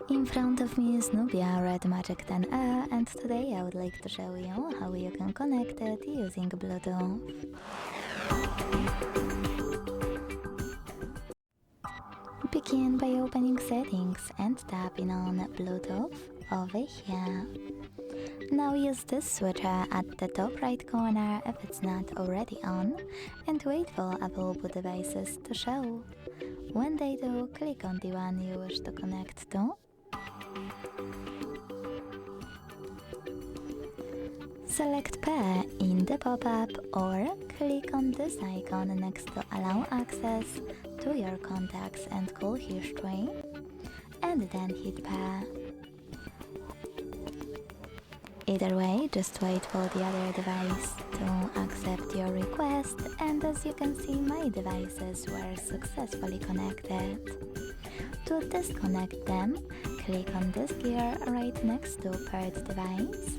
In front of me is Nubia RedMagic 10A, and today I would like to show you how you can connect it using Bluetooth. Begin by opening settings and tapping on Bluetooth over here. Now use this switcher at the top right corner if it's not already on, and wait for available devices to show. When they do, click on the one you wish to connect to. Select pair in the pop-up or click on this icon next to allow access to your contacts and call history, and then hit pair. Either way, just wait for the other device to accept your request, and as you can see, my devices were successfully connected. To disconnect them, click on this gear right next to paired device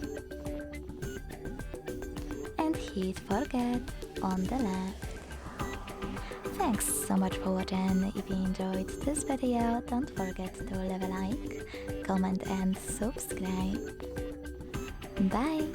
and hit forget on the left. Thanks so much for watching. If you enjoyed this video, don't forget to leave a like, comment and subscribe. Bye!